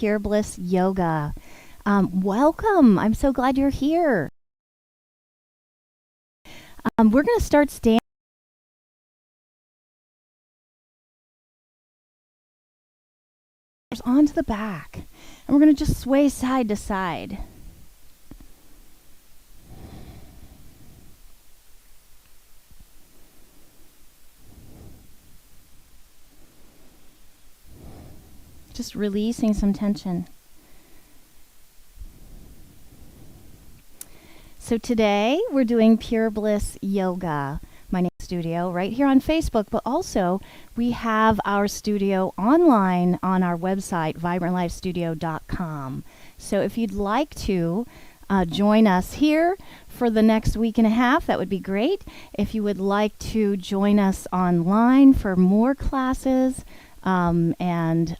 Pure Bliss Yoga. Welcome. I'm so glad you're here. We're going to start standing onto the back, and we're going to just sway side to side. Just releasing some tension. So today we're doing Pure Bliss Yoga, my name's studio, right here on Facebook, but also we have our studio online on our website, vibrantlifestudio.com. So if you'd like to join us here for the next week and a half, that would be great. If you would like to join us online for more classes, and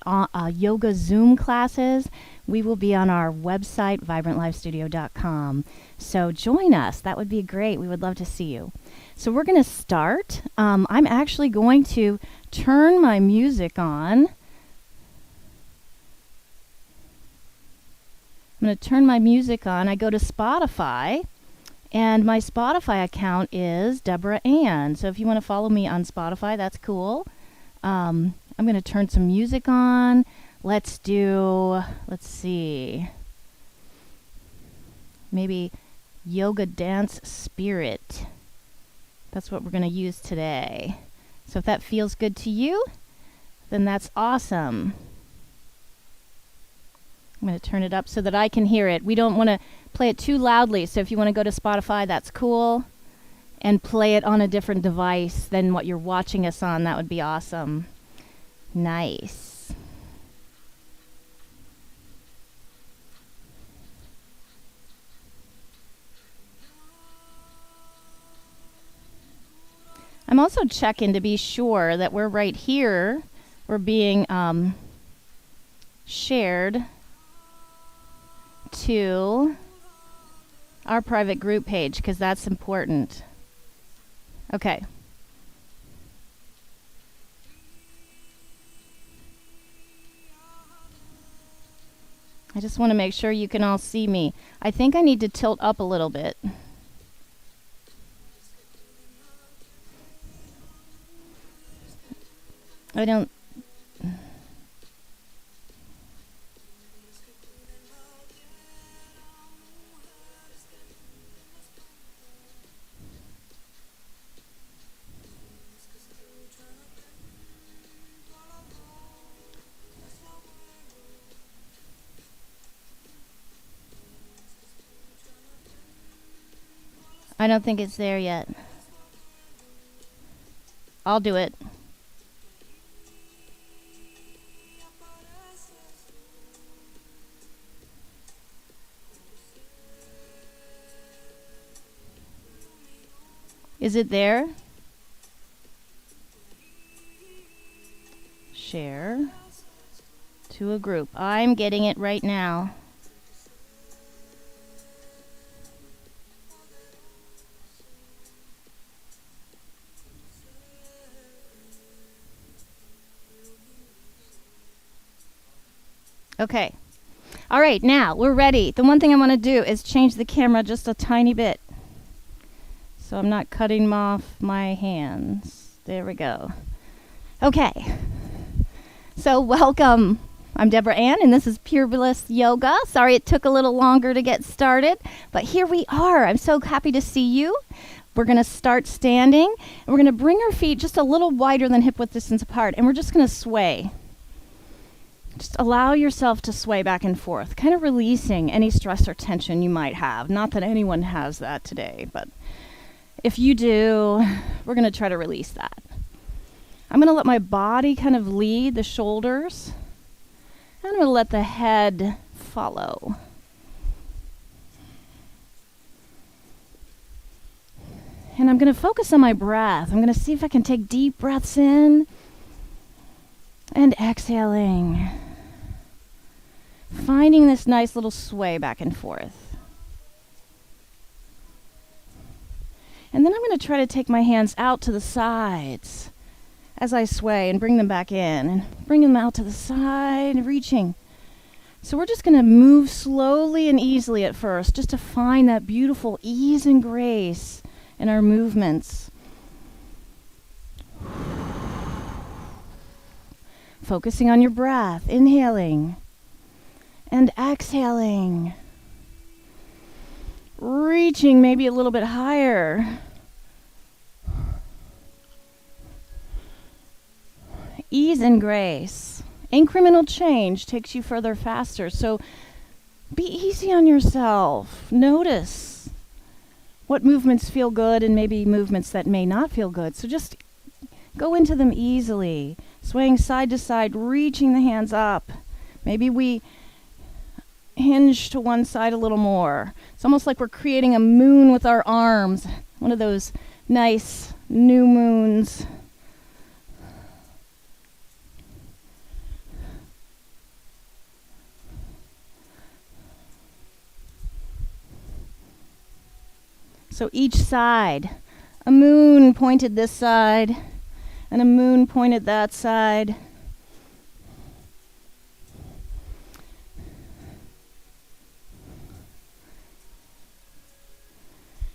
yoga Zoom classes, we will be on our website, vibrantlifestudio.com. So join us. That would be great. We would love to see you. So we're going to start. I'm actually going to turn my music on. I'm going to turn my music on. I go to Spotify, and my Spotify account is Deborah Ann. So if you want to follow me on Spotify, that's cool. I'm going to turn some music on. Let's see, maybe Yoga Dance Spirit. That's what we're going to use today. So if that feels good to you, then that's awesome. I'm going to turn it up so that I can hear it. We don't want to play it too loudly, so if you want to go to Spotify, that's cool. And play it on a different device than what you're watching us on, that would be awesome. Nice. I'm also checking to be sure that we're right here. We're being shared to our private group page because that's important. Okay. I just want to make sure you can all see me. I think I need to tilt up a little bit. I don't... I don't think it's there yet. I'll do it. Is it there? Share to a group. I'm getting it right now. Okay. All right, now we're ready. The one thing I want to do is change the camera just a tiny bit, so I'm not cutting off my hands. There we go. Okay. So welcome. I'm Deborah Ann, and this is Pure Bliss Yoga. Sorry it took a little longer to get started, but here we are. I'm so happy to see you. We're going to start standing, and we're going to bring our feet just a little wider than hip-width distance apart, and we're just going to sway. Just allow yourself to sway back and forth, kind of releasing any stress or tension you might have. Not that anyone has that today, but if you do, we're going to try to release that. I'm going to let my body kind of lead the shoulders. I'm going to let the head follow. And I'm going to focus on my breath. I'm going to see if I can take deep breaths in and exhaling. Finding this nice little sway back and forth. And then I'm going to try to take my hands out to the sides as I sway and bring them back in. And bring them out to the side, reaching So we're just going to move slowly and easily at first, just to find that beautiful ease and grace in our movements. Focusing on your breath, inhaling and exhaling. Reaching maybe a little bit higher. Ease and grace. Incremental change takes you further faster. So be easy on yourself. Notice what movements feel good and maybe movements that may not feel good. So just go into them easily. Swaying side to side, reaching the hands up. Maybe we hinge to one side a little more. It's almost like we're creating a moon with our arms. One of those nice new moons. So each side, a moon pointed this side, and a moon pointed that side.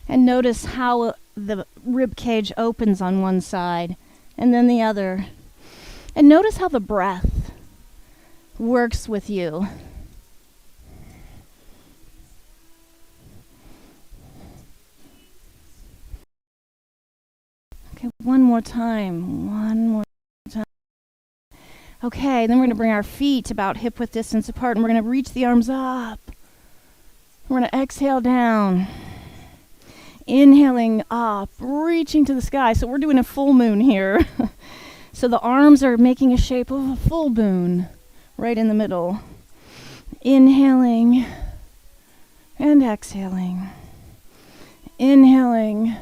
And notice how the rib cage opens on one side and then the other. And notice how the breath works with you. Okay, one more time. Okay, then we're going to bring our feet about hip width distance apart, and we're going to reach the arms up. We're going to exhale down. Inhaling up, reaching to the sky. So we're doing a full moon here. So the arms are making a shape of a full moon right in the middle. Inhaling and exhaling. Inhaling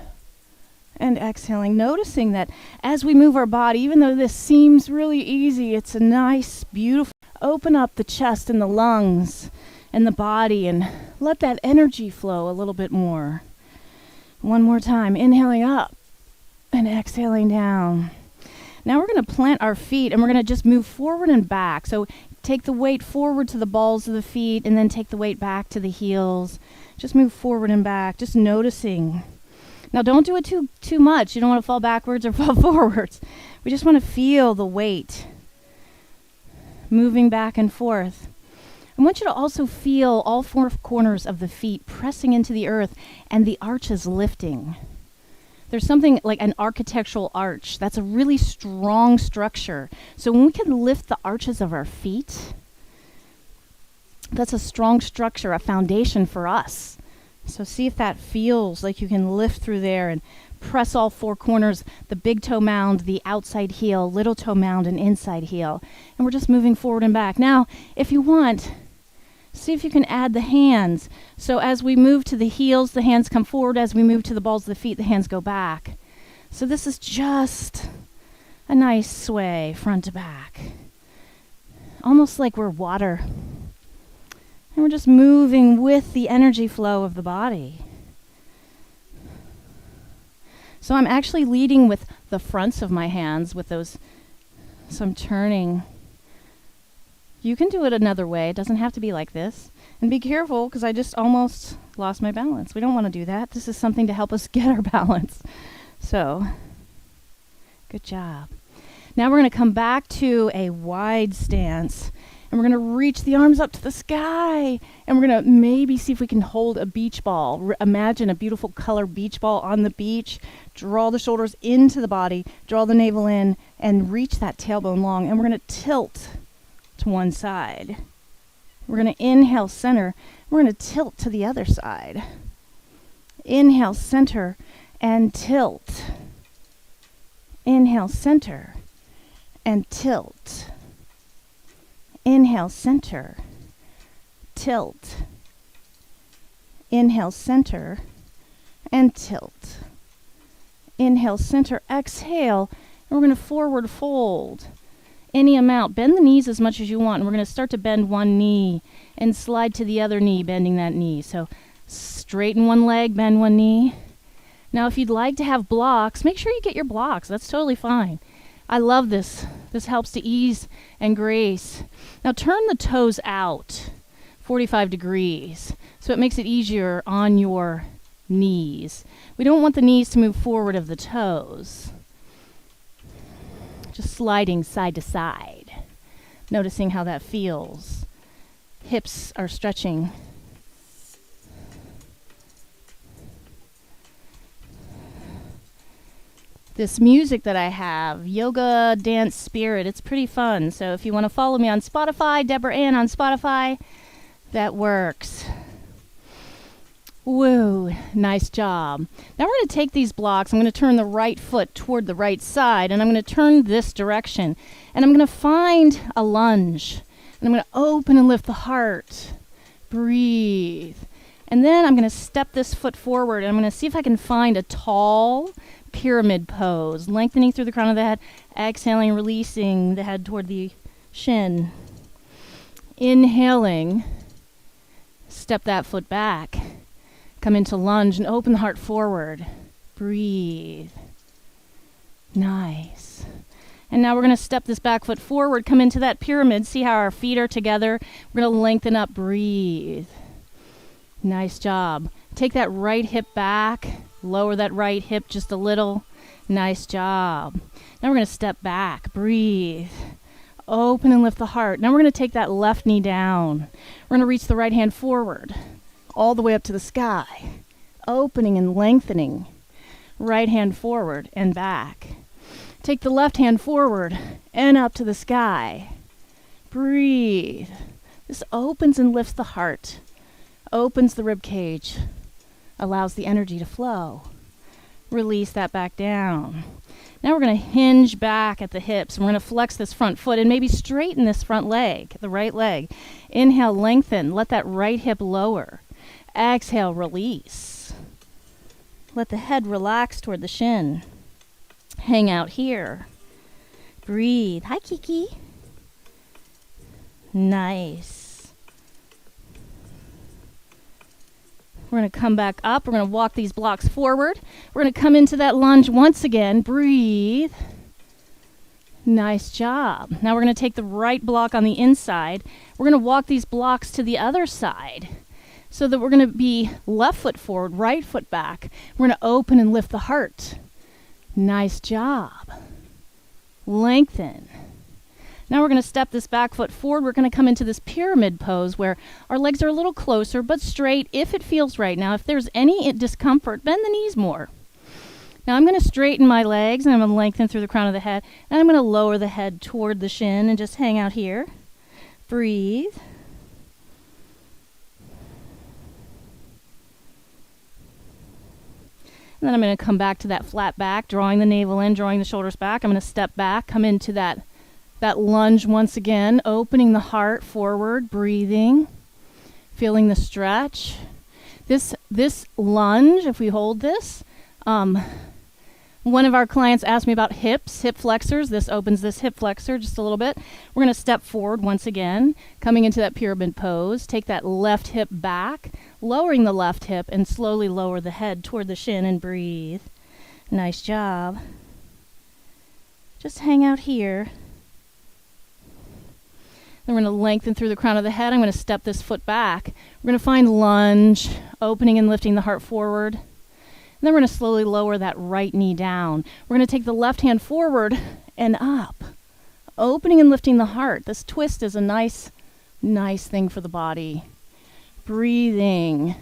and exhaling, noticing that as we move our body, even though this seems really easy, it's a nice, beautiful, open up the chest and the lungs and the body and let that energy flow a little bit more. One more time, inhaling up and exhaling down. Now we're going to plant our feet and we're going to just move forward and back. So take the weight forward to the balls of the feet and then take the weight back to the heels. Just move forward and back, just noticing. Now don't do it too much. You don't want to fall backwards or fall forwards. We just want to feel the weight moving back and forth. I want you to also feel all four corners of the feet pressing into the earth and the arches lifting. There's something like an architectural arch. That's a really strong structure. So when we can lift the arches of our feet, that's a strong structure, a foundation for us. So see if that feels like you can lift through there and press all four corners, the big toe mound, the outside heel, little toe mound, and inside heel. And we're just moving forward and back. Now, if you want, see if you can add the hands. So as we move to the heels, the hands come forward. As we move to the balls of the feet, the hands go back. So this is just a nice sway, front to back. Almost like we're water. And we're just moving with the energy flow of the body. So I'm actually leading with the fronts of my hands with those, so I'm turning. You can do it another way. It doesn't have to be like this. And be careful, because I just almost lost my balance. We don't want to do that. This is something to help us get our balance. So, good job. Now we're going to come back to a wide stance. And we're going to reach the arms up to the sky. And we're going to maybe see if we can hold a beach ball. Imagine a beautiful color beach ball on the beach. Draw the shoulders into the body. Draw the navel in. And reach that tailbone long. And we're going to tilt to one side. We're going to inhale, center. We're going to tilt to the other side. Inhale, center, and tilt. Inhale, center, and tilt. Inhale, center, tilt. Inhale, center, and tilt. Inhale, center, exhale, and we're going to forward fold. Any amount. Bend the knees as much as you want, and we're going to start to bend one knee and slide to the other knee, bending that knee. So straighten one leg, bend one knee. Now, if you'd like to have blocks, make sure you get your blocks. That's totally fine. I love this. This helps to ease and grace. Now turn the toes out. 45 degrees. So it makes it easier on your knees. We don't want the knees to move forward of the toes. Just sliding side to side. Noticing how that feels. Hips are stretching. This music that I have, Yoga Dance Spirit, it's pretty fun. So if you want to follow me on Spotify, Deborah Ann on Spotify, that works. Woo, nice job. Now we're going to take these blocks. I'm going to turn the right foot toward the right side, and I'm going to turn this direction. And I'm going to find a lunge. And I'm going to open and lift the heart. Breathe. And then I'm going to step this foot forward, and I'm going to see if I can find a tall pyramid pose, lengthening through the crown of the head, exhaling, releasing the head toward the shin. Inhaling, step that foot back. Come into lunge and open the heart forward. Breathe. Nice. And now we're going to step this back foot forward, come into that pyramid, see how our feet are together. We're going to lengthen up, breathe. Nice job. Take that right hip back, lower that right hip just a little. Nice job. Now we're going to step back, breathe. Open and lift the heart. Now we're going to take that left knee down. We're going to reach the right hand forward, all the way up to the sky. Opening and lengthening. Right hand forward and back. Take the left hand forward and up to the sky. Breathe. This opens and lifts the heart. Opens the rib cage. Allows the energy to flow. Release that back down. Now we're going to hinge back at the hips. We're going to flex this front foot and maybe straighten this front leg, the right leg. Inhale, lengthen. Let that right hip lower. Exhale, release. Let the head relax toward the shin. Hang out here. Breathe. Hi, Kiki. Nice. We're going to come back up. We're going to walk these blocks forward. We're going to come into that lunge once again. Breathe. Nice job. Now we're going to take the right block on the inside. We're going to walk these blocks to the other side so that we're going to be left foot forward, right foot back. We're going to open and lift the heart. Nice job. Lengthen. Now we're going to step this back foot forward. We're going to come into this pyramid pose where our legs are a little closer but straight if it feels right. Now if there's any discomfort, bend the knees more. Now I'm going to straighten my legs and I'm going to lengthen through the crown of the head. And I'm going to lower the head toward the shin and just hang out here. Breathe. And then I'm going to come back to that flat back, drawing the navel in, drawing the shoulders back. I'm going to step back, come into that lunge once again, opening the heart forward, breathing, feeling the stretch. This lunge, if we hold this, one of our clients asked me about hip flexors. This opens this hip flexor just a little bit. We're going to step forward once again, coming into that pyramid pose. Take that left hip back, lowering the left hip, and slowly lower the head toward the shin and breathe. Nice job. Just hang out here. Then we're going to lengthen through the crown of the head. I'm going to step this foot back. We're going to find lunge, opening and lifting the heart forward. And then we're going to slowly lower that right knee down. We're going to take the left hand forward and up, opening and lifting the heart. This twist is a nice thing for the body. Breathing.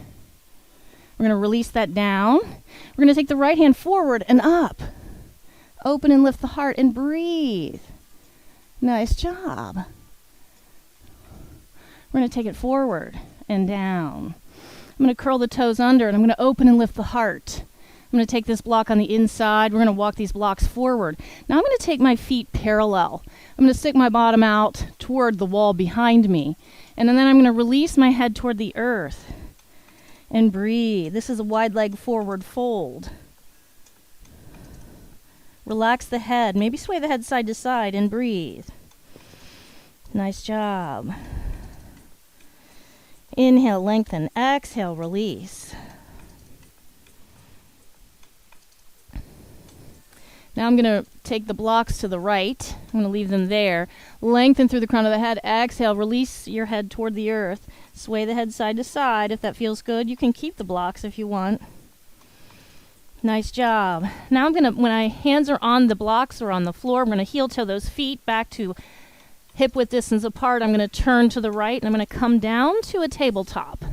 We're going to release that down. We're going to take the right hand forward and up, open and lift the heart and breathe. Nice job. We're going to take it forward and down. I'm going to curl the toes under and I'm going to open and lift the heart. I'm going to take this block on the inside. We're going to walk these blocks forward. Now I'm going to take my feet parallel. I'm going to stick my bottom out toward the wall behind me. And then I'm going to release my head toward the earth and breathe. This is a wide leg forward fold. Relax the head. Maybe sway the head side to side and breathe. Nice job. Inhale, lengthen. Exhale, release. Now I'm going to take the blocks to the right. I'm going to leave them there. Lengthen through the crown of the head. Exhale, release your head toward the earth. Sway the head side to side. If that feels good, you can keep the blocks if you want. Nice job. Now I'm going to, when my hands are on the blocks or on the floor, I'm going to heel toe those feet back to hip width distance apart. I'm going to turn to the right and I'm going to come down to a tabletop.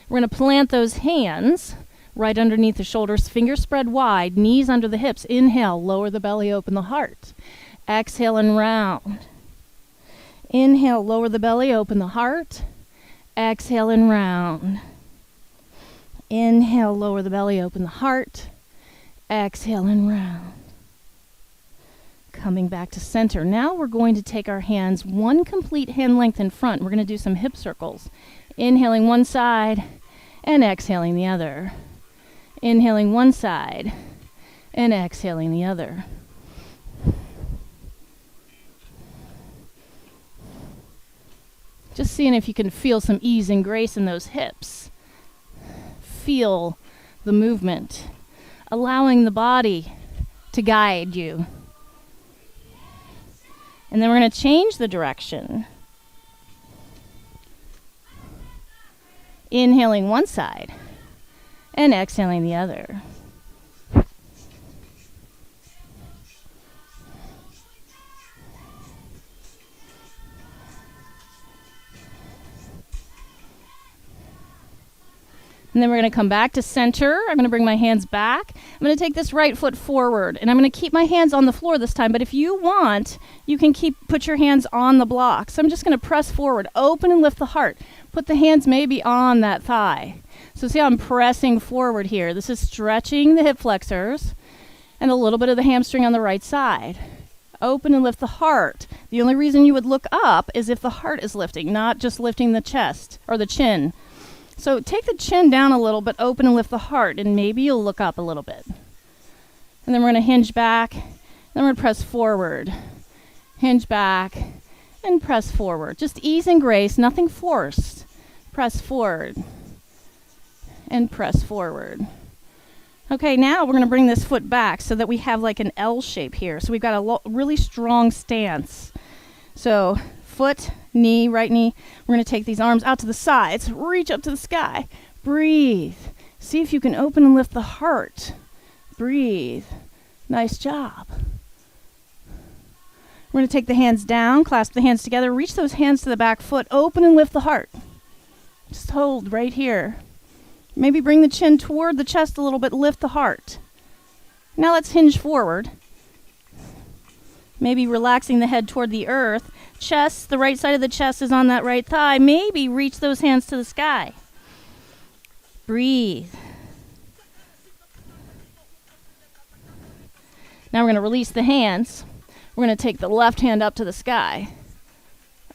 We're going to plant those hands right underneath the shoulders, fingers spread wide, knees under the hips. Inhale, lower the belly, open the heart. Exhale and round. Inhale, lower the belly, open the heart. Exhale and round. Inhale, lower the belly, open the heart. Exhale and round. Coming back to center. Now we're going to take our hands one complete hand length in front. We're going to do some hip circles. Inhaling one side and exhaling the other. Inhaling one side and exhaling the other. Just seeing if you can feel some ease and grace in those hips. Feel the movement, allowing the body to guide you. And then we're going to change the direction. Inhaling one side and exhaling the other. And then we're going to come back to center. I'm going to bring my hands back. I'm going to take this right foot forward, and I'm going to keep my hands on the floor this time. But if you want, you can put your hands on the block. So I'm just going to press forward, open and lift the heart. Put the hands maybe on that thigh. So see how I'm pressing forward here. This is stretching the hip flexors and a little bit of the hamstring on the right side. Open and lift the heart. The only reason you would look up is if the heart is lifting, not just lifting the chest or the chin. So take the chin down a little, but open and lift the heart, and maybe you'll look up a little bit. And then we're going to hinge back. Then we're going to press forward. Hinge back and press forward. Just ease and grace, nothing forced. Press forward and press forward. Okay, now we're going to bring this foot back so that we have like an L shape here. So we've got a really strong stance. So foot, knee, right knee. We're going to take these arms out to the sides. Reach up to the sky. Breathe. See if you can open and lift the heart. Breathe. Nice job. We're going to take the hands down, clasp the hands together, reach those hands to the back foot, open and lift the heart. Just hold right here. Maybe bring the chin toward the chest a little bit, lift the heart. Now let's hinge forward. Maybe relaxing the head toward the earth. Chest, the right side of the chest is on that right thigh. Maybe reach those hands to the sky. Breathe. Now we're going to release the hands. We're going to take the left hand up to the sky.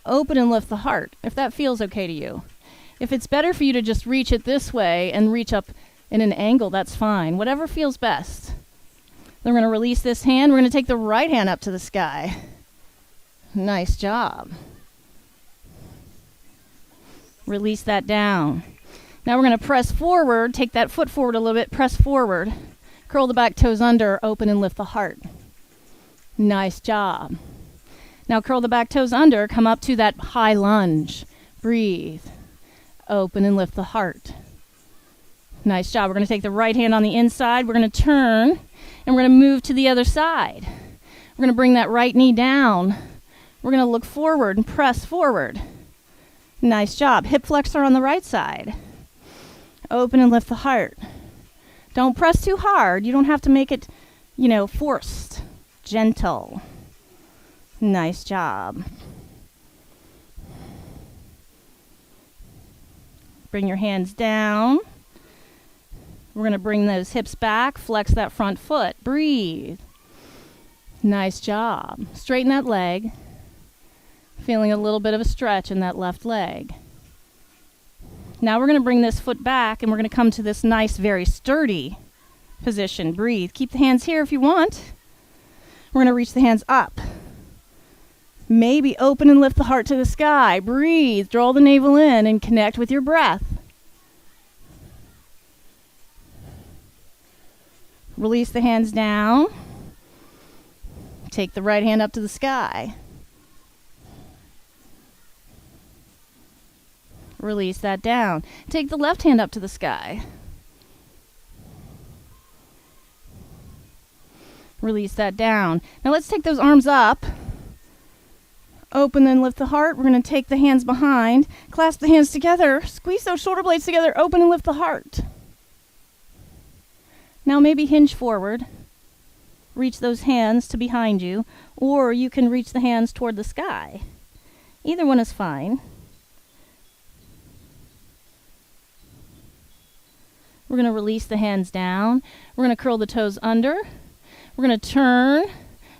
Open and lift the heart, if that feels okay to you. If it's better for you to just reach it this way and reach up in an angle, that's fine. Whatever feels best. Then we're going to release this hand. We're going to take the right hand up to the sky. Nice job. Release that down. Now we're going to press forward. Take that foot forward a little bit. Press forward. Curl the back toes under. Open and lift the heart. Nice job. Now curl the back toes under. Come up to that high lunge. Breathe. Open and lift the heart. Nice job. We're going to take the right hand on the inside. We're going to turn and we're going to move to the other side. We're going to bring that right knee down. We're going to look forward and press forward. Nice job. Hip flexor on the right side. Open and lift the heart. Don't press too hard. You don't have to make it, forced. Gentle. Nice job. Bring your hands down. We're going to bring those hips back. Flex that front foot. Breathe. Nice job. Straighten that leg. Feeling a little bit of a stretch in that left leg. Now we're going to bring this foot back and we're going to come to this nice, very sturdy position. Breathe. Keep the hands here if you want. We're going to reach the hands up. Maybe open and lift the heart to the sky. Breathe. Draw the navel in and connect with your breath. Release the hands down. Take the right hand up to the sky. Release that down. Take the left hand up to the sky. Release that down. Now let's take those arms up. Open and lift the heart. We're going to take the hands behind. Clasp the hands together. Squeeze those shoulder blades together. Open and lift the heart. Now maybe hinge forward. Reach those hands to behind you. Or you can reach the hands toward the sky. Either one is fine. We're going to release the hands down. We're going to curl the toes under. We're going to turn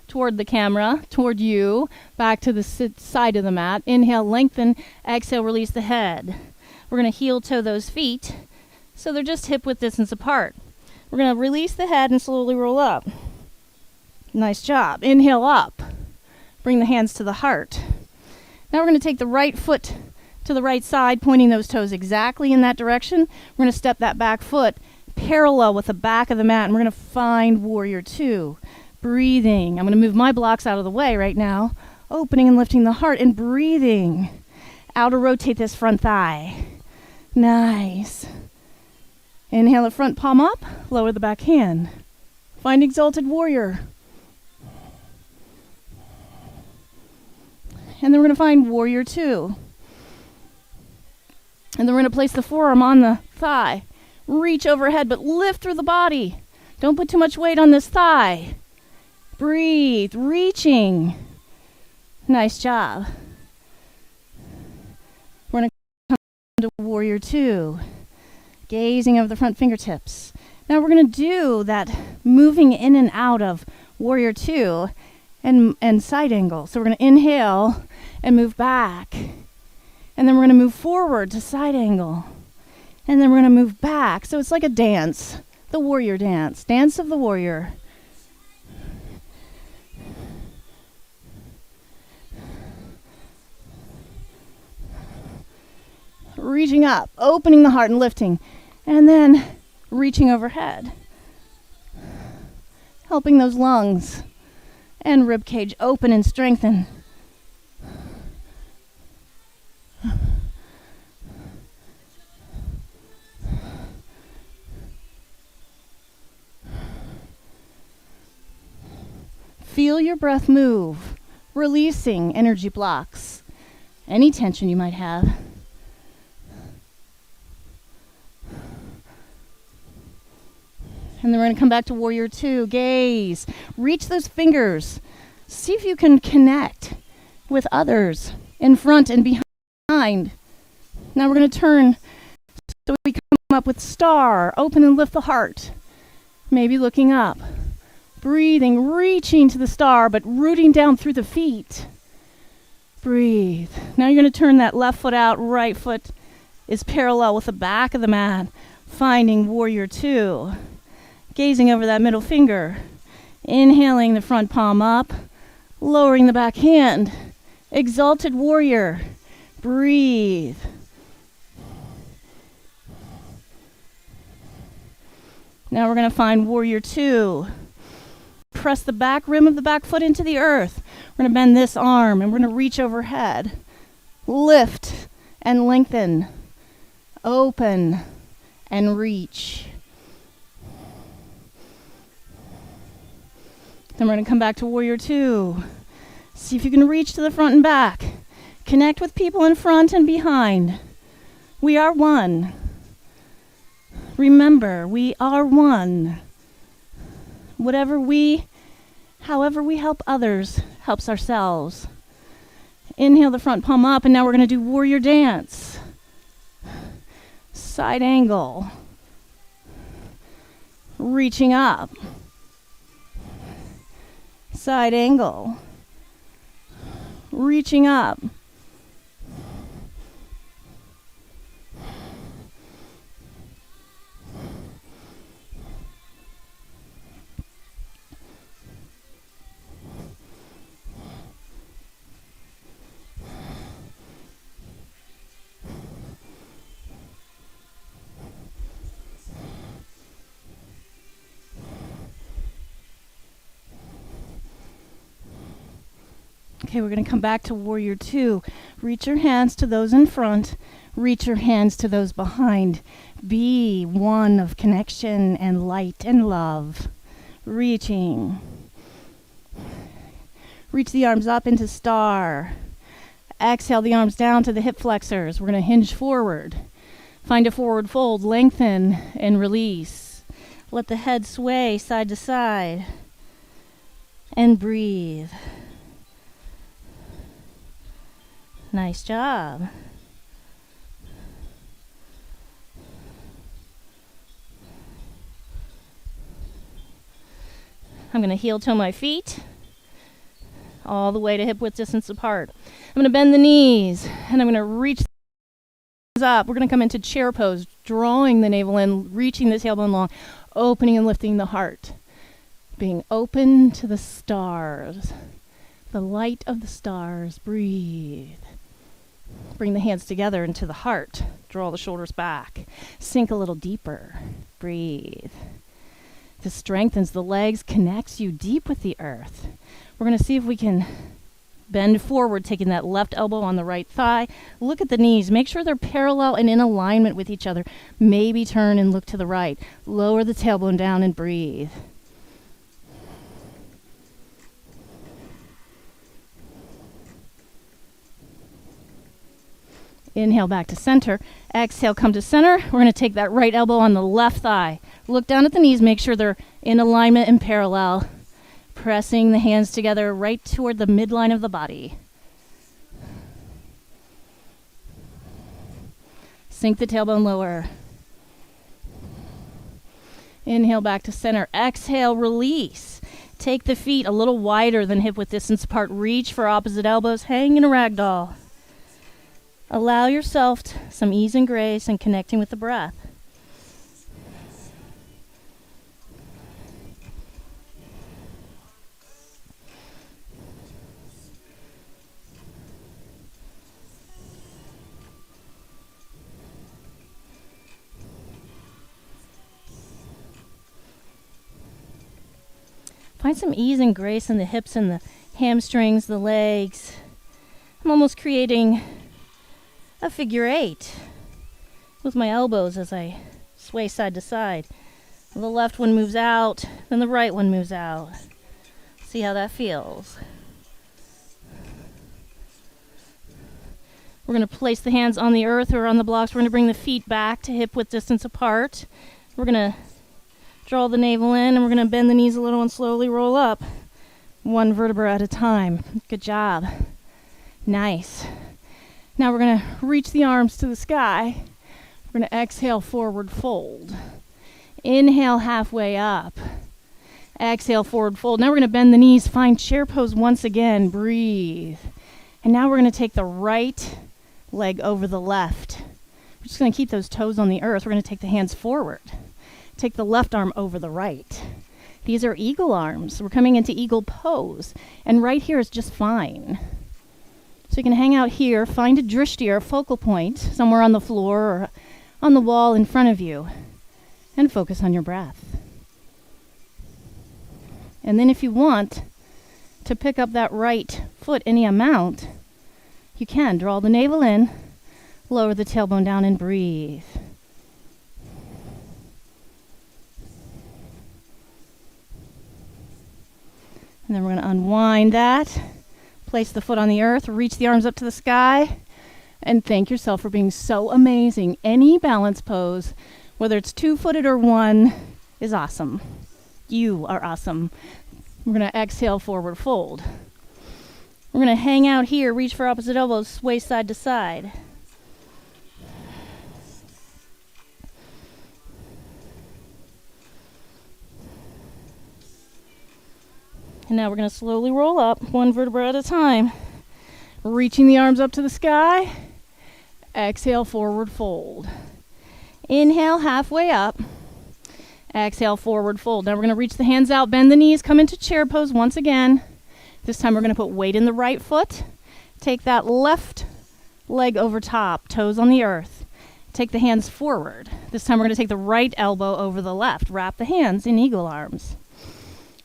toward the camera, toward you, back to the side of the mat. Inhale, lengthen. Exhale, release the head. We're going to heel toe those feet so they're just hip-width distance apart. We're going to release the head and slowly roll up. Nice job. Inhale up. Bring the hands to the heart. Now we're going to take the right foot to the right side, pointing those toes exactly in that direction. We're going to step that back foot parallel with the back of the mat, and we're going to find Warrior Two. Breathing. I'm going to move my blocks out of the way right now. Opening and lifting the heart and breathing. Outer rotate this front thigh. Nice. Inhale the front palm up, lower the back hand. Find Exalted Warrior. And then we're going to find Warrior Two. And then we're going to place the forearm on the thigh. Reach overhead, but lift through the body. Don't put too much weight on this thigh. Breathe, reaching. Nice job. We're going to come to Warrior Two. Gazing over the front fingertips. Now we're going to do that moving in and out of Warrior Two and side angle. So we're going to inhale and move back. And then we're going to move forward to side angle. And then we're going to move back. So it's like a dance. The warrior dance. Dance of the warrior. Reaching up. Opening the heart and lifting. And then reaching overhead. Helping those lungs and rib cage open and strengthen. Feel your breath move, releasing energy blocks, any tension you might have. And then we're going to come back to Warrior Two. Gaze. Reach those fingers. See if you can connect with others in front and behind. Now we're going to turn so we come up with star. Open and lift the heart. Maybe looking up. Breathing, reaching to the star, but rooting down through the feet. Breathe. Now you're going to turn that left foot out. Right foot is parallel with the back of the mat. Finding Warrior Two. Gazing over that middle finger. Inhaling the front palm up. Lowering the back hand. Exalted Warrior. Breathe. Now we're going to find Warrior Two. Press the back rim of the back foot into the earth. We're going to bend this arm and we're going to reach overhead. Lift and lengthen. Open and reach. Then we're going to come back to Warrior Two. See if you can reach to the front and back. Connect with people in front and behind. We are one. Remember, we are one. However we help others, helps ourselves. Inhale the front palm up, and now we're going to do warrior dance. Side angle. Reaching up. Side angle. Reaching up. Okay, we're going to come back to warrior two. Reach your hands to those in front. Reach your hands to those behind. Be one of connection and light and love. Reaching. Reach the arms up into star. Exhale the arms down to the hip flexors. We're going to hinge forward. Find a forward fold. Lengthen and release. Let the head sway side to side. And breathe. Nice job. I'm going to heel toe my feet all the way to hip width distance apart. I'm going to bend the knees and I'm going to reach up. We're going to come into chair pose, drawing the navel in, reaching the tailbone long, opening and lifting the heart. Being open to the stars, the light of the stars. Breathe. Bring the hands together into the heart. Draw the shoulders back. Sink a little deeper. Breathe. This strengthens the legs, connects you deep with the earth. We're going to see if we can bend forward, taking that left elbow on the right thigh. Look at the knees. Make sure they're parallel and in alignment with each other. Maybe turn and look to the right. Lower the tailbone down and breathe. Inhale back to center. Exhale, come to center. We're going to take that right elbow on the left thigh. Look down at the knees. Make sure they're in alignment and parallel. Pressing the hands together right toward the midline of the body. Sink the tailbone lower. Inhale back to center. Exhale, release. Take the feet a little wider than hip width distance apart. Reach for opposite elbows. Hang in a ragdoll. Allow yourself some ease and grace and connecting with the breath. Find some ease and grace in the hips and the hamstrings, the legs. I'm almost creating a figure eight with my elbows as I sway side to side. The left one moves out, then the right one moves out. See how that feels. We're going to place the hands on the earth or on the blocks. We're going to bring the feet back to hip width distance apart. We're going to draw the navel in and we're going to bend the knees a little and slowly roll up. One vertebra at a time. Good job. Nice. Now we're going to reach the arms to the sky. We're going to exhale, forward fold. Inhale, halfway up. Exhale, forward fold. Now we're going to bend the knees. Find chair pose once again. Breathe. And now we're going to take the right leg over the left. We're just going to keep those toes on the earth. We're going to take the hands forward. Take the left arm over the right. These are eagle arms. We're coming into eagle pose. And right here is just fine. So you can hang out here, find a drishti or a focal point somewhere on the floor or on the wall in front of you, and focus on your breath. And then if you want to pick up that right foot any amount, you can. Draw the navel in, lower the tailbone down, and breathe. And then we're going to unwind that. Place the foot on the earth, reach the arms up to the sky, and thank yourself for being so amazing. Any balance pose, whether it's 2-footed or 1, is awesome. You are awesome. We're going to exhale, forward fold. We're going to hang out here, reach for opposite elbows, sway side to side. And now we're going to slowly roll up, one vertebra at a time. Reaching the arms up to the sky. Exhale, forward fold. Inhale, halfway up. Exhale, forward fold. Now we're going to reach the hands out, bend the knees, come into chair pose once again. This time we're going to put weight in the right foot. Take that left leg over top, toes on the earth. Take the hands forward. This time we're going to take the right elbow over the left. Wrap the hands in eagle arms.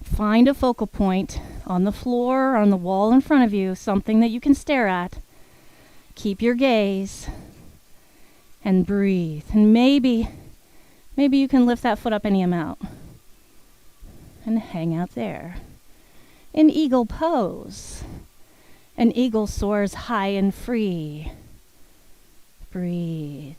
Find a focal point. on the floor, on the wall in front of you, something that you can stare at. Keep your gaze and breathe. And maybe you can lift that foot up any amount and hang out there. In eagle pose. An eagle soars high and free. Breathe.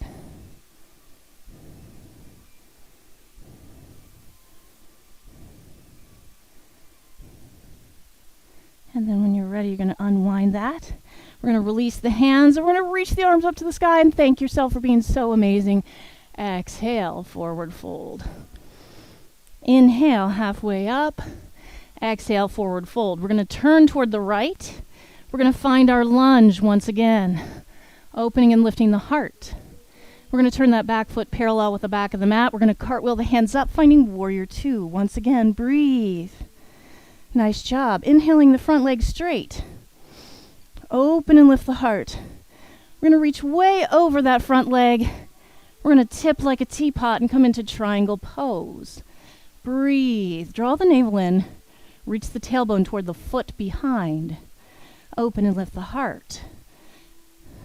And then when you're ready, you're going to unwind that. We're going to release the hands, and we're going to reach the arms up to the sky and thank yourself for being so amazing. Exhale, forward fold. Inhale, halfway up. Exhale, forward fold. We're going to turn toward the right. We're going to find our lunge once again, opening and lifting the heart. We're going to turn that back foot parallel with the back of the mat. We're going to cartwheel the hands up, finding warrior two. Once again, breathe. Nice job. Inhaling the front leg straight. Open and lift the heart. We're going to reach way over that front leg. We're going to tip like a teapot and come into triangle pose. Breathe. Draw the navel in. Reach the tailbone toward the foot behind. Open and lift the heart.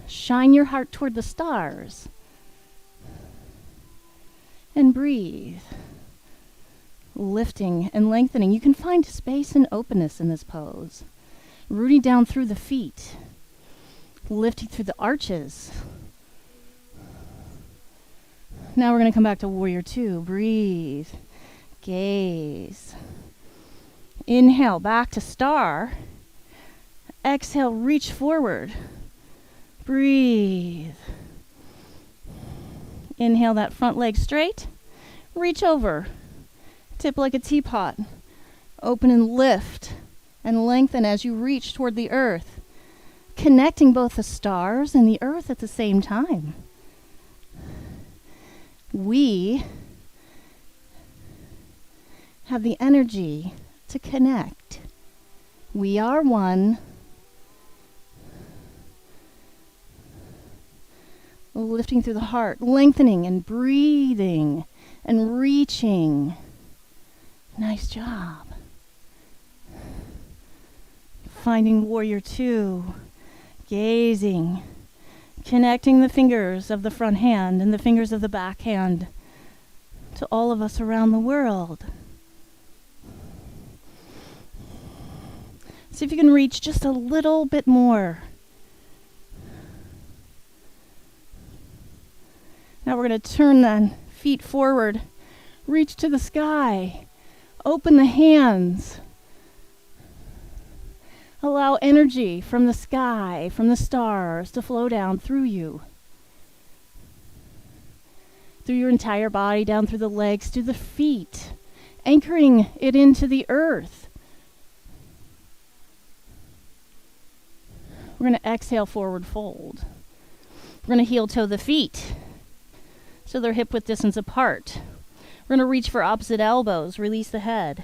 Shine your heart toward the stars. And breathe. Lifting and lengthening. You can find space and openness in this pose. Rooting down through the feet. Lifting through the arches. Now we're going to come back to warrior two. Breathe. Gaze. Inhale, back to star. Exhale, reach forward. Breathe. Inhale that front leg straight. Reach over. Tip like a teapot. Open and lift and lengthen as you reach toward the earth, connecting both the stars and the earth at the same time. We have the energy to connect. We are one. Lifting through the heart, lengthening and breathing and reaching. Nice job. Finding warrior two, gazing, connecting the fingers of the front hand and the fingers of the back hand to all of us around the world. See if you can reach just a little bit more. Now we're going to turn the feet forward, reach to the sky, open the hands. Allow energy from the sky, from the stars, to flow down through you. Through your entire body, down through the legs, through the feet, anchoring it into the earth. We're going to exhale, forward fold. We're going to heel toe the feet so they're hip width distance apart. We're going to reach for opposite elbows, release the head.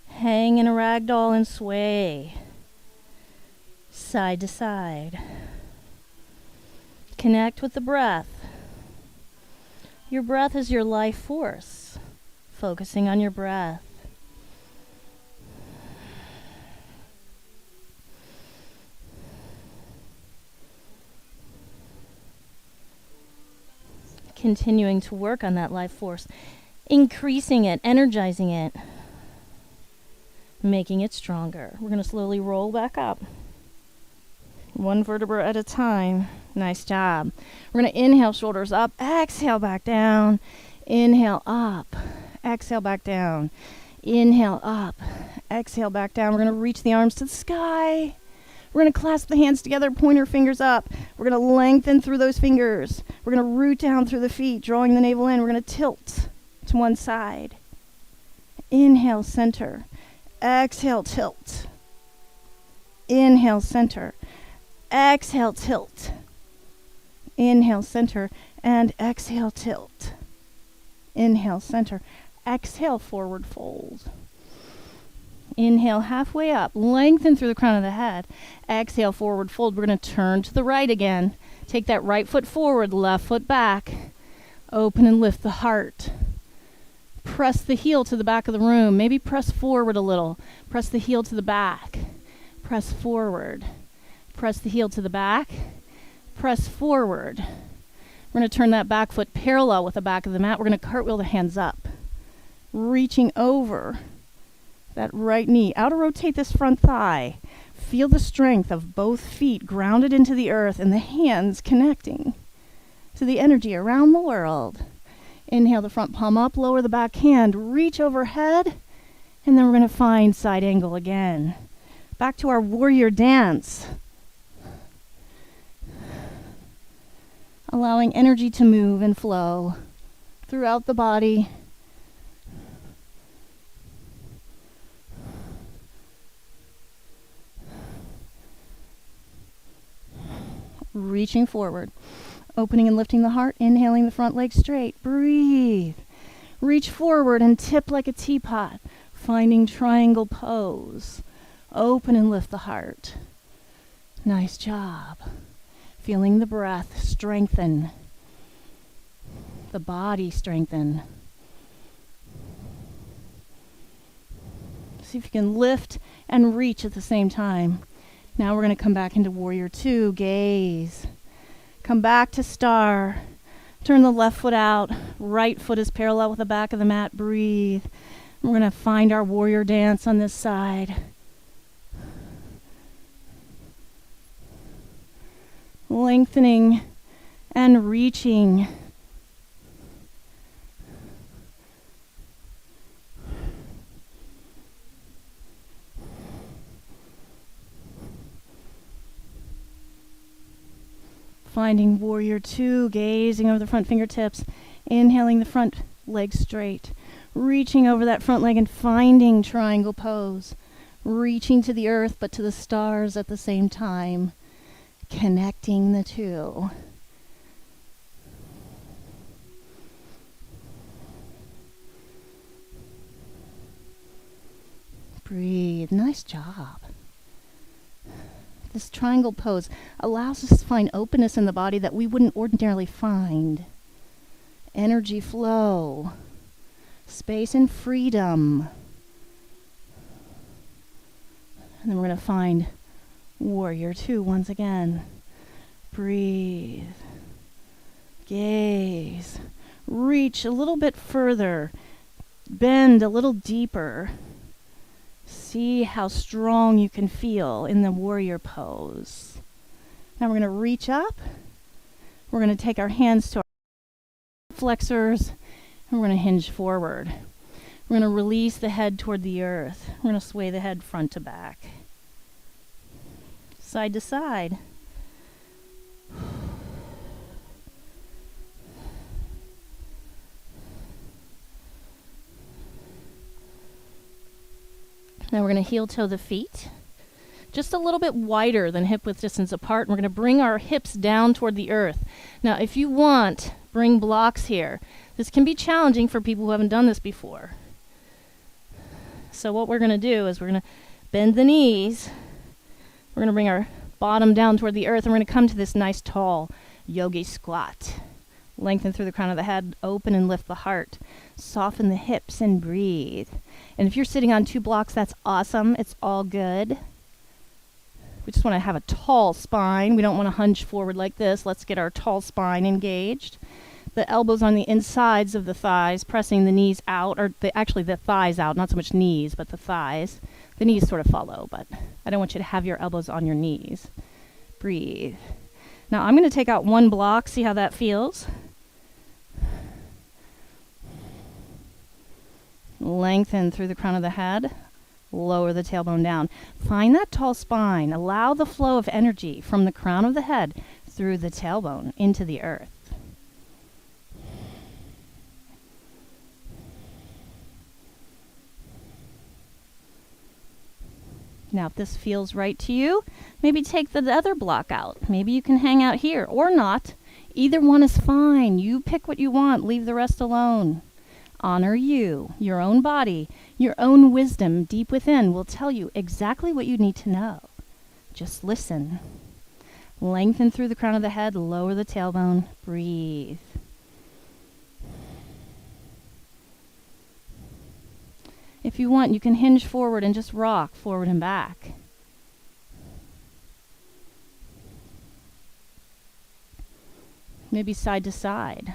Hang in a ragdoll and sway. Side to side. Connect with the breath. Your breath is your life force. Focusing on your breath. Continuing to work on that life force. Increasing it, energizing it. Making it stronger. We're going to slowly roll back up. One vertebra at a time. Nice job. We're going to inhale, shoulders up. Exhale, back down. Inhale, up. Exhale, back down. Inhale, up. Exhale, back down. We're going to reach the arms to the sky. We're going to clasp the hands together, pointer fingers up. We're going to lengthen through those fingers. We're going to root down through the feet, drawing the navel in. We're going to tilt to one side. Inhale, center. Exhale, tilt. Inhale, center. Exhale, tilt. Inhale, center. And exhale, tilt. Inhale, center. Exhale, forward fold. Inhale, halfway up. Lengthen through the crown of the head. Exhale, forward fold. We're going to turn to the right again. Take that right foot forward, left foot back. Open and lift the heart. press the heel to the back of the room. Maybe press forward a little. Press the heel to the back. Press forward. Press the heel to the back. Press forward. We're going to turn that back foot parallel with the back of the mat. We're going to cartwheel the hands up, reaching over that right knee. Outer rotate this front thigh. Feel the strength of both feet grounded into the earth and the hands connecting to the energy around the world. Inhale the front palm up, lower the back hand, reach overhead, and then we're going to find side angle again. Back to our warrior dance. Allowing energy to move and flow throughout the body. Reaching forward. Opening and lifting the heart. Inhaling the front leg straight. Breathe. Reach forward and tip like a teapot. Finding triangle pose. Open and lift the heart. Nice job. Feeling the breath strengthen. The body strengthen. See if you can lift and reach at the same time. Now we're going to come back into Warrior Two. Gaze. Come back to Star. Turn the left foot out. Right foot is parallel with the back of the mat. Breathe. We're going to find our warrior dance on this side. Lengthening and reaching. Finding Warrior Two, gazing over the front fingertips, inhaling the front leg straight, reaching over that front leg and finding triangle pose, reaching to the earth but to the stars at the same time, connecting the two. Breathe. Nice job. This triangle pose allows us to find openness in the body that we wouldn't ordinarily find. Energy flow. Space and freedom. And then we're going to find Warrior Two once again. Breathe. Gaze. Reach a little bit further. Bend a little deeper. See how strong you can feel in the warrior pose. Now we're going to reach up. We're going to take our hands to our flexors, and we're going to hinge forward. We're going to release the head toward the earth. We're going to sway the head front to back, side to side. Now we're going to heel toe the feet, just a little bit wider than hip width distance apart. We're going to bring our hips down toward the earth. Now, if you want, bring blocks here. This can be challenging for people who haven't done this before. So what we're going to do is we're going to bend the knees. We're going to bring our bottom down toward the earth, and we're going to come to this nice tall yogi squat. Lengthen through the crown of the head, open and lift the heart. Soften the hips and breathe. And if you're sitting on 2 blocks, that's awesome. It's all good. We just want to have a tall spine. We don't want to hunch forward like this. Let's get our tall spine engaged. The elbows on the insides of the thighs, pressing the knees out, or actually the thighs out, not so much knees, but the thighs. The knees sort of follow, but I don't want you to have your elbows on your knees. Breathe. Now I'm going to take out 1 block, see how that feels. Lengthen through the crown of the head. Lower the tailbone down. Find that tall spine. Allow the flow of energy from the crown of the head through the tailbone into the earth. Now, if this feels right to you, maybe take the other block out. Maybe you can hang out here or not. Either one is fine. You pick what you want. Leave the rest alone. Honor you, your own body, your own wisdom deep within will tell you exactly what you need to know. Just listen. Lengthen through the crown of the head, lower the tailbone, breathe. If you want, you can hinge forward and just rock forward and back. Maybe side to side.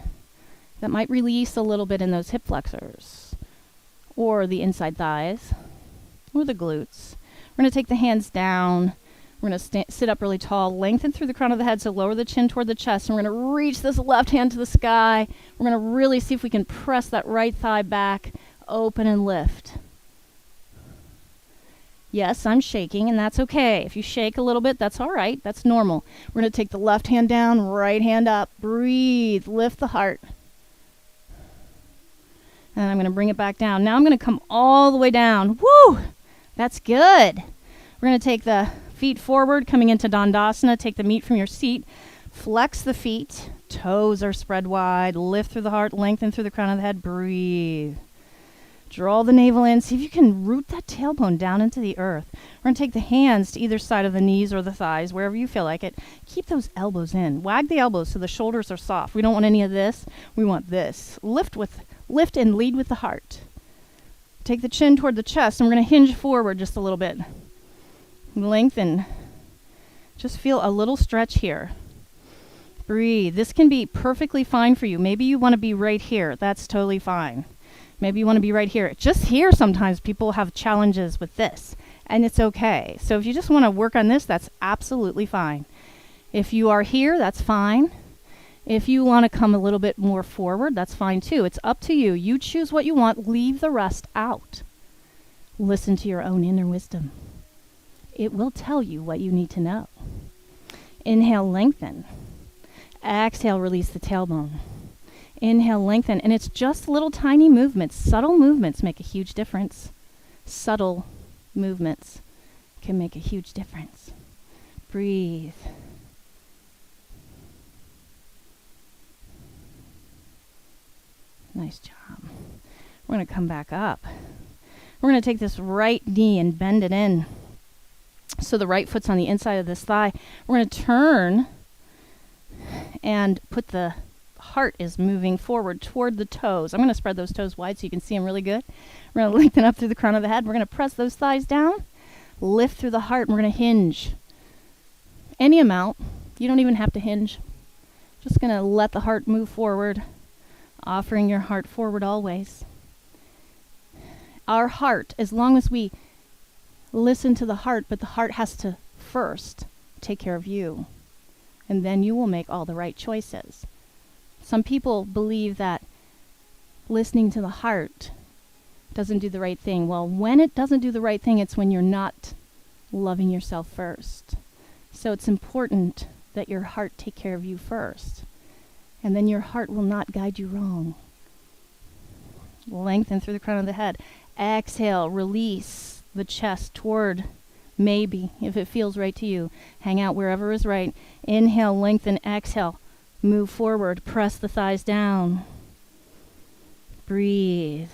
That might release a little bit in those hip flexors, or the inside thighs, or the glutes. We're going to take the hands down. We're going to sit up really tall, lengthen through the crown of the head, so lower the chin toward the chest, and we're going to reach this left hand to the sky. We're going to really see if we can press that right thigh back, open and lift. Yes, I'm shaking, and that's okay. If you shake a little bit, that's all right. That's normal. We're going to take the left hand down, right hand up. Breathe. Lift the heart. And I'm going to bring it back down. Now I'm going to come all the way down. Woo! That's good. We're going to take the feet forward, coming into Dandasana. Take the meat from your seat. Flex the feet. Toes are spread wide. Lift through the heart. Lengthen through the crown of the head. Breathe. Draw the navel in. See if you can root that tailbone down into the earth. We're going to take the hands to either side of the knees or the thighs, wherever you feel like it. Keep those elbows in. Wag the elbows so the shoulders are soft. We don't want any of this. We want this. Lift and lead with the heart. Take the chin toward the chest, and we're going to hinge forward just a little bit. Lengthen. Just feel a little stretch here. Breathe. This can be perfectly fine for you. Maybe you want to be right here. That's totally fine. Maybe you want to be right here. Just here, sometimes people have challenges with this, and it's okay. So if you just want to work on this, that's absolutely fine. If you are here, that's fine. If you want to come a little bit more forward, that's fine too. It's up to you. You choose what you want. Leave the rest out. Listen to your own inner wisdom. It will tell you what you need to know. Inhale, lengthen. Exhale, release the tailbone. Inhale, lengthen. And it's just little tiny movements. Subtle movements make a huge difference. Subtle movements can make a huge difference. Breathe. Nice job. We're going to come back up. We're going to take this right knee and bend it in. So the right foot's on the inside of this thigh. We're going to turn and put the heart is moving forward toward the toes. I'm going to spread those toes wide so you can see them really good. We're going to lengthen up through the crown of the head. We're going to press those thighs down, lift through the heart, and we're going to hinge. Any amount. You don't even have to hinge. Just going to let the heart move forward, offering your heart forward always. Our heart, as long as we listen to the heart, but the heart has to first take care of you, and then you will make all the right choices. Some people believe that listening to the heart doesn't do the right thing. Well, when it doesn't do the right thing, it's when you're not loving yourself first. So it's important that your heart take care of you first, and then your heart will not guide you wrong. Lengthen through the crown of the head. Exhale, release the chest toward maybe, if it feels right to you. Hang out wherever is right. Inhale, lengthen, exhale. Move forward, press the thighs down. Breathe.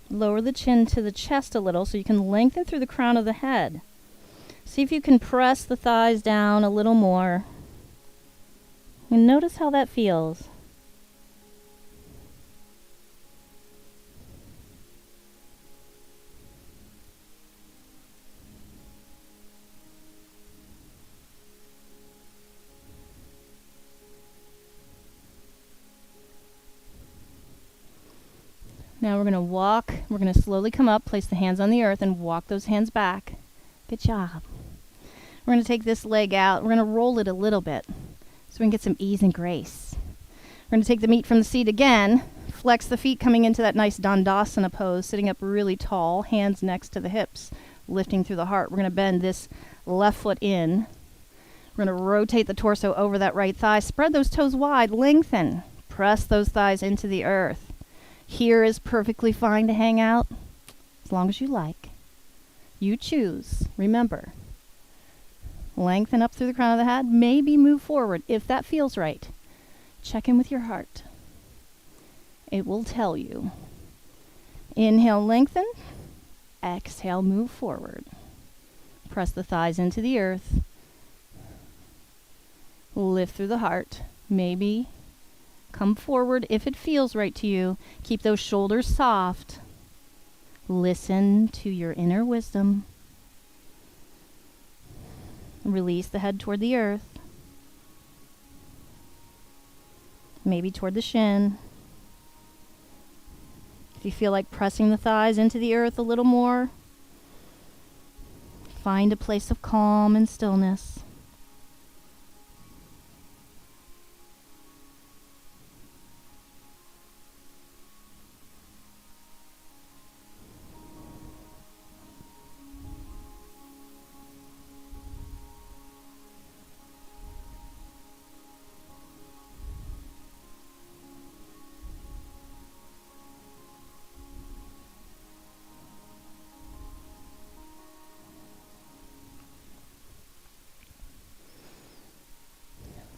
Lower the chin to the chest a little so you can lengthen through the crown of the head. See if you can press the thighs down a little more. And notice how that feels. Now we're going to walk. We're going to slowly come up, place the hands on the earth, and walk those hands back. Good job. We're going to take this leg out. We're going to roll it a little bit so we can get some ease and grace. We're going to take the meat from the seat again. Flex the feet coming into that nice Dandasana pose, sitting up really tall, hands next to the hips, lifting through the heart. We're going to bend this left foot in. We're going to rotate the torso over that right thigh. Spread those toes wide. Lengthen. Press those thighs into the earth. Here is perfectly fine to hang out, as long as you like. You choose. Remember, lengthen up through the crown of the head. Maybe move forward if that feels right. Check in with your heart. It will tell you. Inhale, lengthen. Exhale, move forward. Press the thighs into the earth. Lift through the heart. Maybe come forward if it feels right to you. Keep those shoulders soft. Listen to your inner wisdom. Release the head toward the earth. Maybe toward the shin. If you feel like pressing the thighs into the earth a little more, find a place of calm and stillness.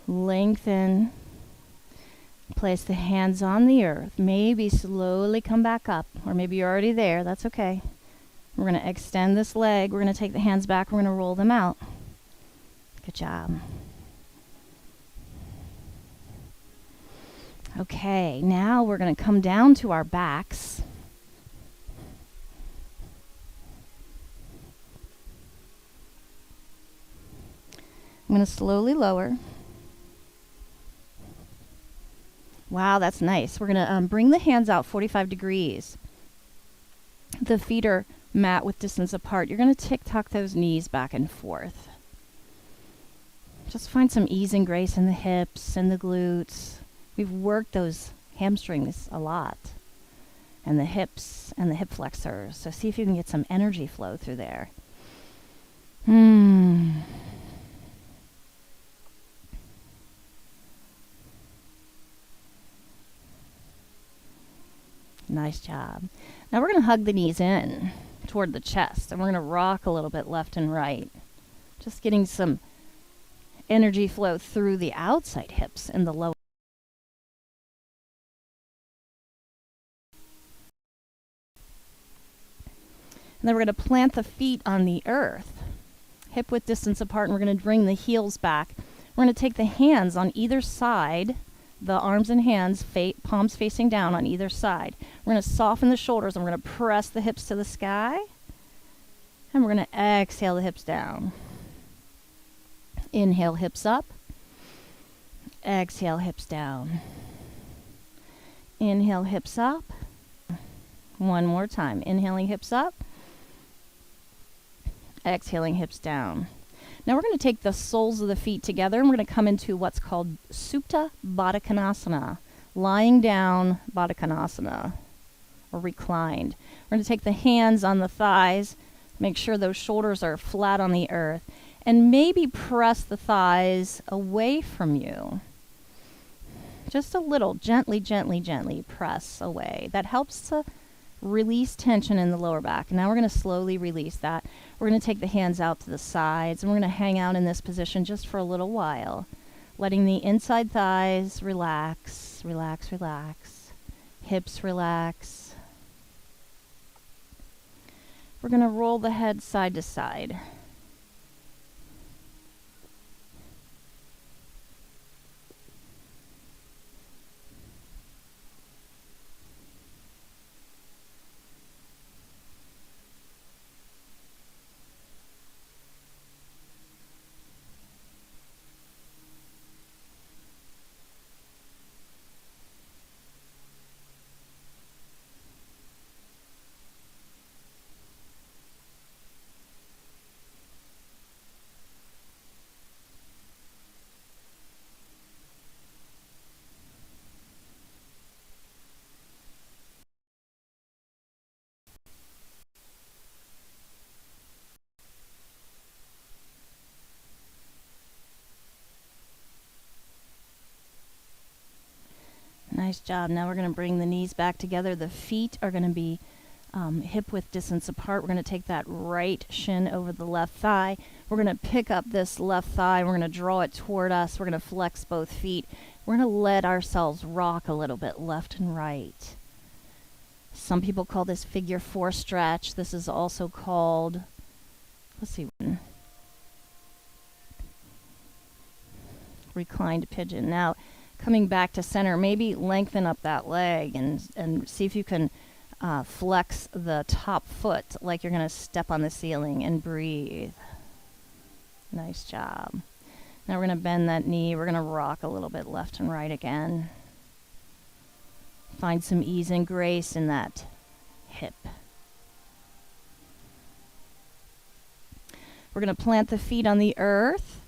Lengthen. Place the hands on the earth. Maybe slowly come back up, or maybe you're already there. That's okay. We're going to extend this leg. We're going to take the hands back. We're going to roll them out. Good job. Okay, now we're going to come down to our backs. I'm going to slowly lower. Wow, that's nice. We're going to bring the hands out 45 degrees. The feet are mat width distance apart. You're going to tick-tock those knees back and forth. Just find some ease and grace in the hips and the glutes. We've worked those hamstrings a lot. And the hips and the hip flexors. So see if you can get some energy flow through there. Nice job. Now we're going to hug the knees in toward the chest, and we're going to rock a little bit left and right. Just getting some energy flow through the outside hips and the lower. And then we're going to plant the feet on the earth, hip width distance apart, and we're going to bring the heels back. We're going to take the hands on either side, the arms and hands, palms facing down on either side. We're going to soften the shoulders, and we're going to press the hips to the sky. And we're going to exhale the hips down. Inhale, hips up. Exhale, hips down. Inhale, hips up. One more time. Inhaling, hips up. Exhaling, hips down. Now we're going to take the soles of the feet together, and we're going to come into what's called Supta Baddha Konasana, lying down Baddha Konasana, or reclined. We're going to take the hands on the thighs, make sure those shoulders are flat on the earth, and maybe press the thighs away from you. Just a little, gently, gently, gently press away. That helps to release tension in the lower back. Now we're going to slowly release that. We're going to take the hands out to the sides, and we're going to hang out in this position just for a little while, letting the inside thighs relax, relax, relax. Hips relax. We're going to roll the head side to side. Nice job. Now we're going to bring the knees back together. The feet are going to be hip width distance apart. We're going to take that right shin over the left thigh. We're going to pick up this left thigh. We're going to draw it toward us. We're going to flex both feet. We're going to let ourselves rock a little bit left and right. Some people call this figure 4 stretch. This is also called let's see. Reclined pigeon. Now, coming back to center, maybe lengthen up that leg and see if you can flex the top foot like you're going to step on the ceiling and breathe. Nice job. Now we're going to bend that knee. We're going to rock a little bit left and right again. Find some ease and grace in that hip. We're going to plant the feet on the earth.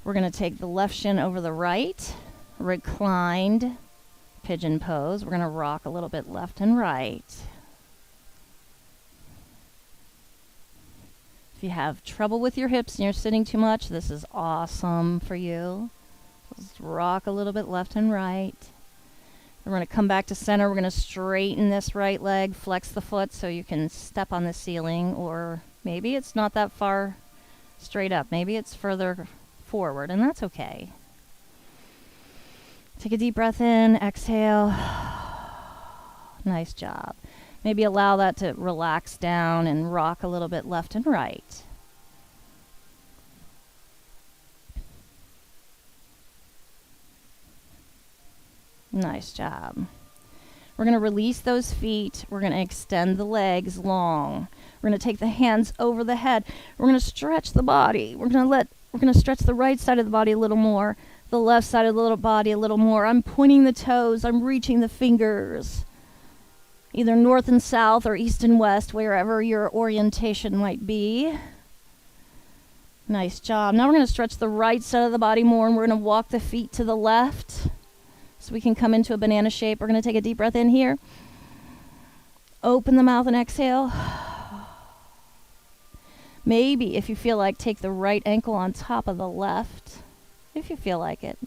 We're going to take the left shin over the right, reclined pigeon pose. We're going to rock a little bit left and right. If you have trouble with your hips and you're sitting too much, this is awesome for you. Just rock a little bit left and right. We're going to come back to center. We're going to straighten this right leg, flex the foot so you can step on the ceiling, or maybe it's not that far straight up. Maybe it's further forward, and that's okay. Take a deep breath in, exhale. Nice job. Maybe allow that to relax down and rock a little bit left and right. Nice job. We're going to release those feet. We're going to extend the legs long. We're going to take the hands over the head. We're going to stretch the body. We're going to stretch the right side of the body a little more, the left side of the little body a little more. I'm pointing the toes. I'm reaching the fingers, either north and south or east and west, wherever your orientation might be. Nice job. Now we're going to stretch the right side of the body more, and we're going to walk the feet to the left so we can come into a banana shape. We're going to take a deep breath in here. Open the mouth and exhale. Maybe, if you feel like, take the right ankle on top of the left, if you feel like it.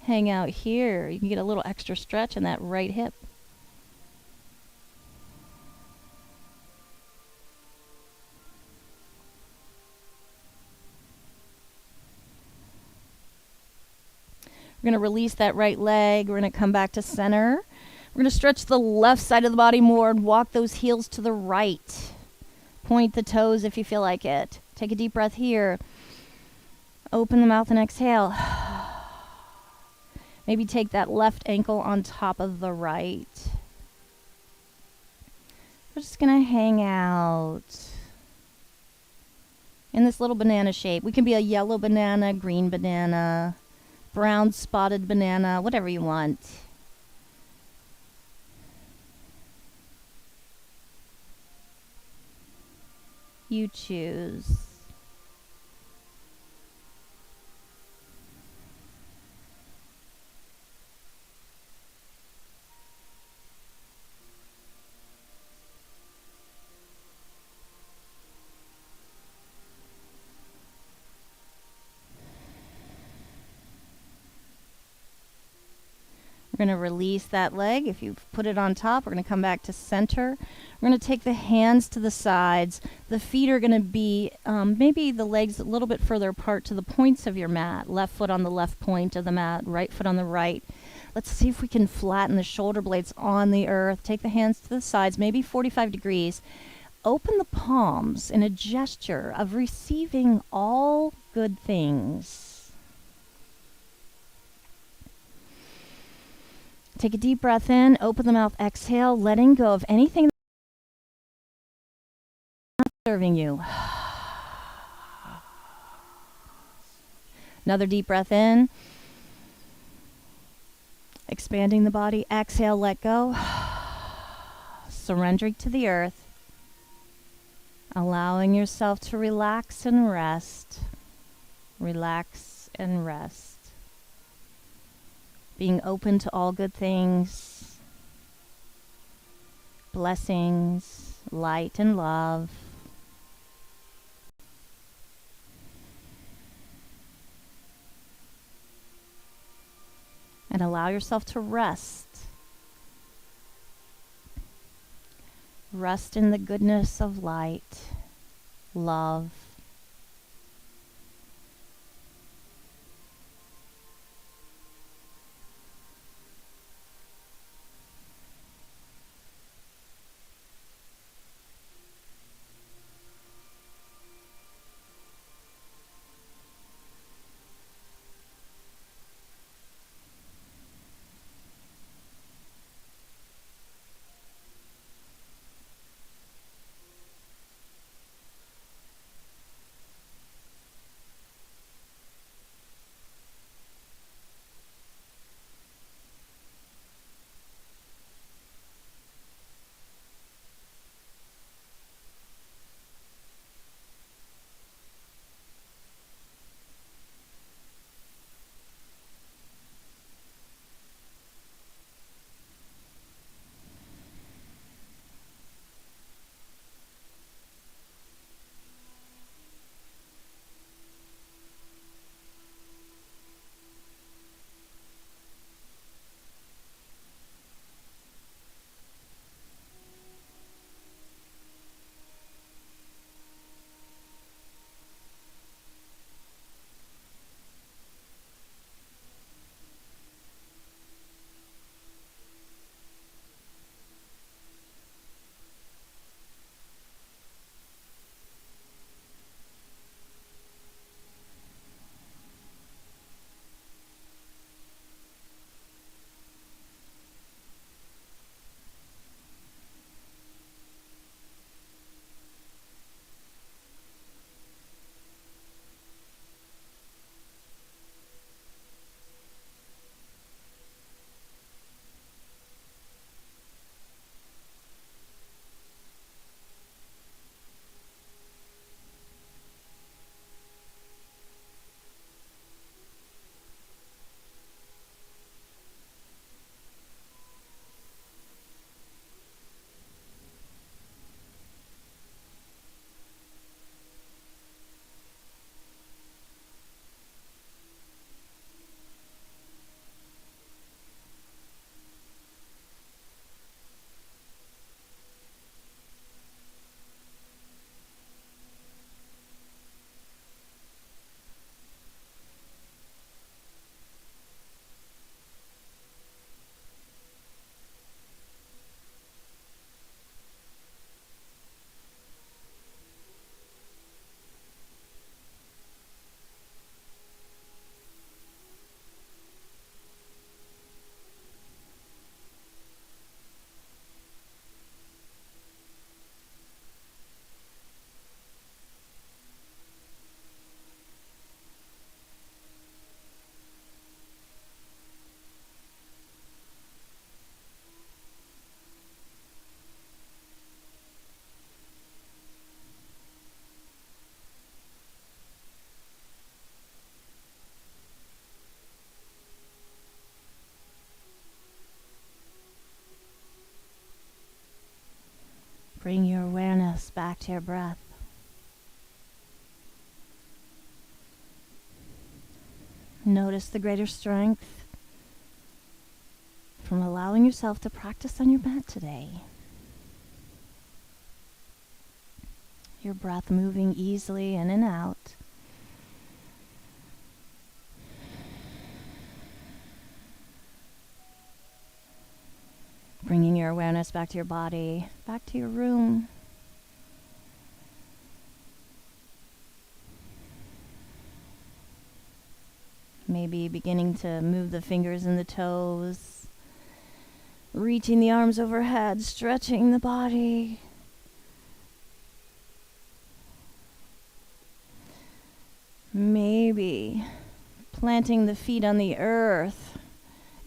Hang out here. You can get a little extra stretch in that right hip. We're going to release that right leg. We're going to come back to center. We're going to stretch the left side of the body more and walk those heels to the right. Point the toes if you feel like it. Take a deep breath here. Open the mouth and exhale. Maybe take that left ankle on top of the right. We're just going to hang out in this little banana shape. We can be a yellow banana, green banana, brown spotted banana, whatever you want. You choose. We're going to release that leg. If you've put it on top, we're going to come back to center. We're going to take the hands to the sides. The feet are going to be maybe the legs a little bit further apart to the points of your mat. Left foot on the left point of the mat, right foot on the right. Let's see if we can flatten the shoulder blades on the earth. Take the hands to the sides, maybe 45 degrees. Open the palms in a gesture of receiving all good things. Take a deep breath in, open the mouth, exhale, letting go of anything that's not serving you. Another deep breath in. Expanding the body, exhale, let go. Surrendering to the earth. Allowing yourself to relax and rest. Relax and rest. Being open to all good things, blessings, light and love. And allow yourself to rest. Rest in the goodness of light, love. Bring your awareness back to your breath. Notice the greater strength from allowing yourself to practice on your mat today. Your breath moving easily in and out. Bringing your awareness back to your body, back to your room. Maybe beginning to move the fingers and the toes, reaching the arms overhead, stretching the body. Maybe planting the feet on the earth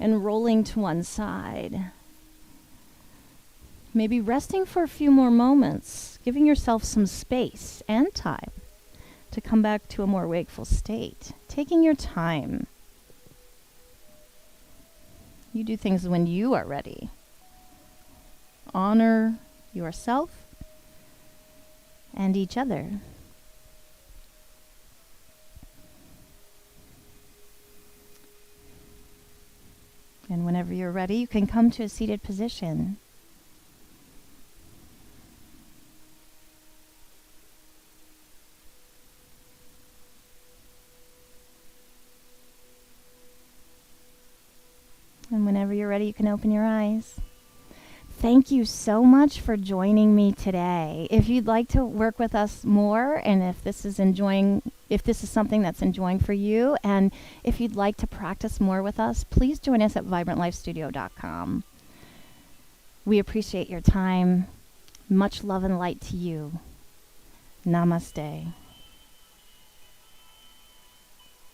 and rolling to one side. Maybe resting for a few more moments, giving yourself some space and time to come back to a more wakeful state. Taking your time. You do things when you are ready. Honor yourself and each other. And whenever you're ready, you can come to a seated position. And whenever you're ready, you can open your eyes. Thank you so much for joining me today. If you'd like to work with us more, and if this is something that's enjoying for you, and if you'd like to practice more with us, please join us at vibrantlifestudio.com. We appreciate your time. Much love and light to you. Namaste.